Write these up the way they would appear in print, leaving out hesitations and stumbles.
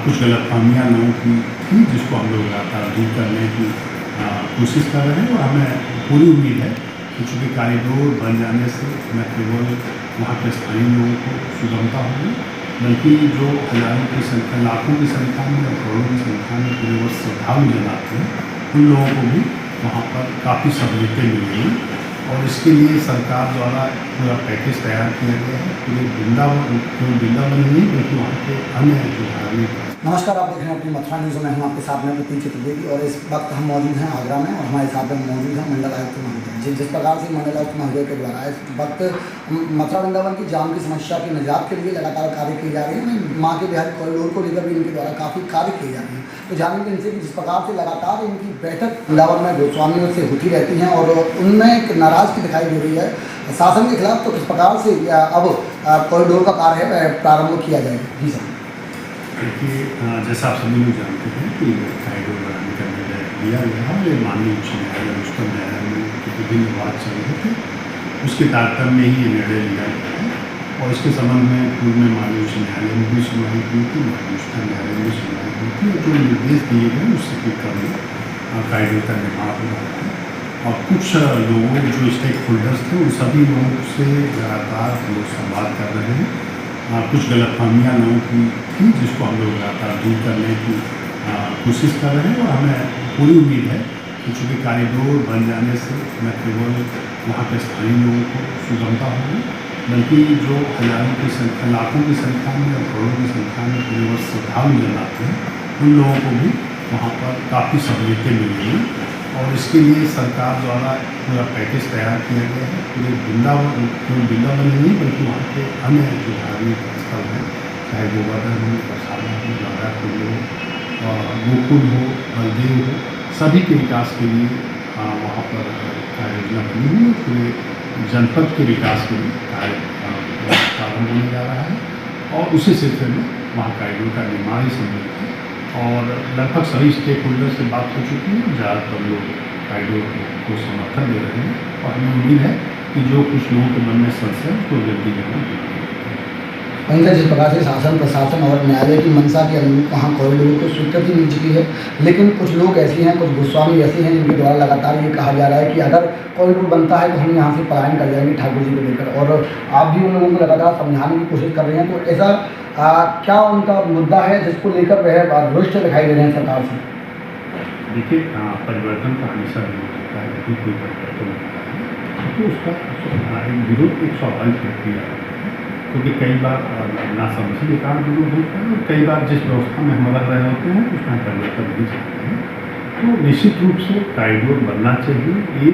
कुछ गलतफहमियाँ लोगों की थी, जिसको हम लोग लगातार दूर करने की कोशिश कर रहे हैं। और हमें पूरी उम्मीद है कि चूँकि कॉरिडोर बन जाने से न केवल वहाँ के स्थानीय लोगों को सुगमता होगी, बल्कि जो हज़ारों की संख्या, लाखों की संख्या में और करोड़ों की संख्या में पूरे वर्ष श्रद्धालु जन आते हैं, उन लोगों को भी वहाँ पर काफ़ी सहूलियतें मिलेंगी। और इसके लिए सरकार द्वारा पूरा पैकेज तैयार किया गया है। पूरे वृंदावन नहीं बल्कि वहाँ के अन्य जो धार्मिक। नमस्कार, आप देख रहे हैं अपनी मथुरा न्यूज़ में। हम आपके साथ में प्रतीक चतुर्वेदी और इस वक्त हम मौजूद हैं आगरा में और हमारे साथ में मौजूद हैं मंडल आयुक्त महोदय। जिस प्रकार से मंडल आयुक्त महोदय के द्वारा इस वक्त मथुरा वृंदावन की जाम की समस्या की निजात के लिए लगातार कार्य किए जा रहे हैं। माँ के बिहार कॉरिडोर को लेकर भी इनके द्वारा काफ़ी कार्य किए जा रहे हैं। तो जानेंगे इनसे कि जिस प्रकार से लगातार इनकी बैठक वृंदावन में गोस्वामियों से होती रहती हैं और उनमें एक नाराज़गी दिखाई दे रही है शासन के खिलाफ, तो किस प्रकार से अब कॉरिडोर का कार्य प्रारंभ किया जाएगा। जी सर। देखिए, जैसा आप सभी लोग जानते हैं कि कॉरिडोर बनाने का निर्णय लिया गया है। ये माननीय उच्च न्यायालय, उच्चतम न्यायालय में विभिन्न विवाद चल रहे थे, उसके तारतम्य में ही ये निर्णय लिया गया है। और इसके संबंध में पूर्व में माननीय उच्च न्यायालय में भी सुनवाई हुई थी, माननीय उच्चतम न्यायालय में भी सुनवाई हुई थी। और जो निर्देश दिए गए उससे के क्रम में कॉरिडोर का निर्माण हो रहा है। और कुछ लोगों, जो स्टेक होल्डर्स थे, उन सभी लोगों से लगातार हम लोग संवाद कर रहे हैं। कुछ गलतफहमियाँ लोगों की थी, जिसको हम लोग लगातार दूर करने की कोशिश कर रहे हैं। और हमें पूरी उम्मीद है कि चूँकि कॉरिडोर बन जाने से न केवल वहाँ के स्थानीय लोगों को सुगमता होगी, बल्कि जो हज़ारों की संख्या, लाखों की संख्या में और करोड़ों की संख्या में पूरे वर्ष श्रद्धालु जन आते हैं, उन लोगों को भी वहाँ पर काफ़ी सहूलियतें मिलेंगी। और इसके लिए सरकार द्वारा पूरा पैकेज तैयार किया गया है। पूरे वृंदावन नहीं बल्कि वहाँ के अन्य जो धार्मिक स्थल हैं, चाहे गोवर्धन हो, प्रसादा हो, राधा कुंड हो, गोकुल हो, बलदेव हो, सभी के विकास के लिए वहाँ पर कार्य योजना बनी हुई है। पूरे जनपद के विकास के लिए कार्य प्रारंभ होने जा रहा है। और उसी सिलसिले में वहाँ कॉरिडोर का निर्माण ही सम्मिलित है। और लगभग सभी स्टेक होल्डर से बात हो चुकी है। ज़्यादातर लोग कॉरिडोर को समर्थन दे रहे हैं। और हमें उम्मीद है कि जो कुछ लोगों के मन में संशय है उसको जल्दी वहीं जिस प्रकार से शासन, प्रशासन और न्यायालय की मंशा के अनुरूप वहाँ कॉरिडोर को स्वीकृति मिल चुकी है, लेकिन कुछ लोग ऐसे हैं, कुछ गोस्वामी ऐसे हैं जिनके द्वारा लगातार ये कहा जा रहा है कि अगर कॉरिडोर बनता है तो हम यहाँ से पलायन कर जाएंगे ठाकुर जी को लेकर। और आप भी उन लोगों को लगातार समझाने की कोशिश कर रहे हैं। तो ऐसा क्या उनका मुद्दा है जिसको लेकर वह रुष्ट दिखाई दे रहे हैं सरकार से? देखिए, परिवर्तन का हमेशा विरोध होता है। यदि कोई परिवर्तन होता है तो उसका विरोध एक स्वाभाविक प्रक्रिया है, क्योंकि कई बार नासमझी के कारण विरोध होता है। और कई बार जिस व्यवस्था में हम रह रहे होते हैं उसमें परिवर्तन नहीं चाहते हैं। तो निश्चित रूप से कॉरिडोर बनना चाहिए, ये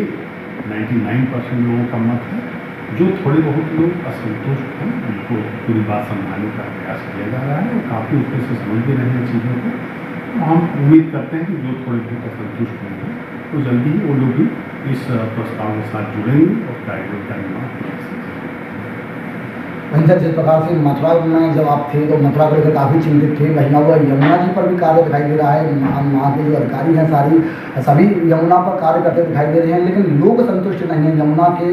99% लोगों का मत है। जो थोड़े बहुत लोग असंतुष्ट हैं उनको पूरी बात समझाने का प्रयास किया जा रहा है और काफ़ी उसमें से समझ भी रहे हैं चीज़ों को। तो हम उम्मीद करते हैं कि जो थोड़े बहुत असंतुष्ट होंगे तो जल्दी ही वो लोग भी इस प्रस्ताव के साथ जुड़ेंगे और कॉरिडोर का निर्माण किया जा सकेगा। वहीं जिस प्रकार से मथुरा में जब आप थे तो मथुरा को लेकर काफ़ी चिंतित थे, वहीं हुआ यमुना जी पर भी कार्य दिखाई दे रहा है। वहाँ के जो अधिकारी हैं सभी यमुना पर कार्य करते दिखाई दे रहे हैं, लेकिन लोग संतुष्ट नहीं हैं यमुना के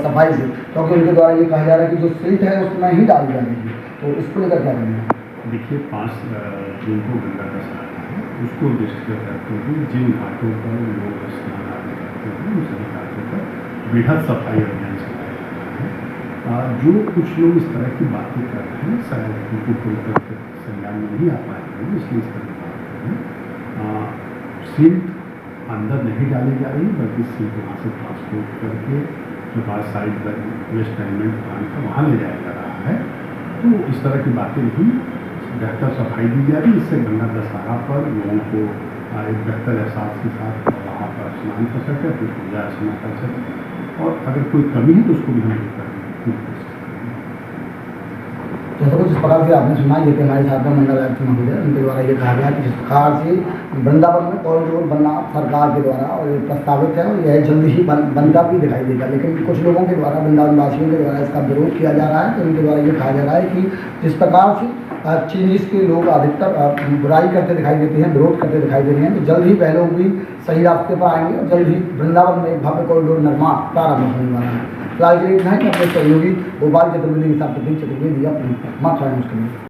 सफाई से, क्योंकि उनके द्वारा ये कहा जा रहा है कि जो सिल्ट है उसमें ही डाली जा रही है। तो इसको लेकर क्या करेंगे? देखिए, 5 जून को गंगा का स्नान है, उसको दृष्टिगत करते हुए जिन घाटों पर लोग स्नान आदि करते हैं उन सभी घाटों पर बेहद सफाई अभियान चलाया जा रहा है। जो कुछ लोग इस तरह की बातें कर रहे हैं शायद उनको पूरी तरह से संज्ञान में नहीं आ पाएंगे, इसलिए इस तरह की बात कर रहे हैं। सिल्ट अंदर नहीं डाली जा रही, बल्कि सिल्ट वहाँ से ट्रांसपोर्ट करके जो हमारे साइड वेस्ट मैनेजमेंट प्लांट है वहाँ ले जाया जा रहा है। तो इस तरह की बातें नहीं, बेहतर सफाई दी जा रही है। इससे गंगा दशहरा पर लोगों को एक बेहतर एहसास के साथ वहाँ पर स्नान कर सके, अपनी पूजा अर्चना कर सके। और अगर कोई कमी है तो उसको भी हम दूर करने की कोशिश करेंगे। जैसे कुछ इस प्रकार से आपने सुना, ये कि हमारे साथ में मंडल आयुक्त महोदय, उनके द्वारा ये कहा गया कि जिस प्रकार से वृंदावन में कॉरिडोर बनना सरकार के द्वारा और ये प्रस्तावित है और यह जल्द ही बनता भी दिखाई देगा, लेकिन कुछ लोगों के द्वारा, वृंदावन वासियों के द्वारा इसका विरोध किया जा रहा है। तो उनके द्वारा ये कहा जा रहा है कि जिस प्रकार से चीनीज के लोग अधिकतर बुराई करते दिखाई देते हैं, विरोध करते दिखाई दे रहे हैं, तो जल्द ही वह लोग भी सही रास्ते पर आएंगे और जल्द ही वृंदावन में एक भव्य कॉरिडोर निर्माण प्रारंभ होने वाला है। फिलहाल के लिए इतना ही। अपने सहयोगी गोपाल चतुर्वेदी के साथ प्रतीक चतुर्वेदी अपनी मथुरा न्यूज़ के लिए।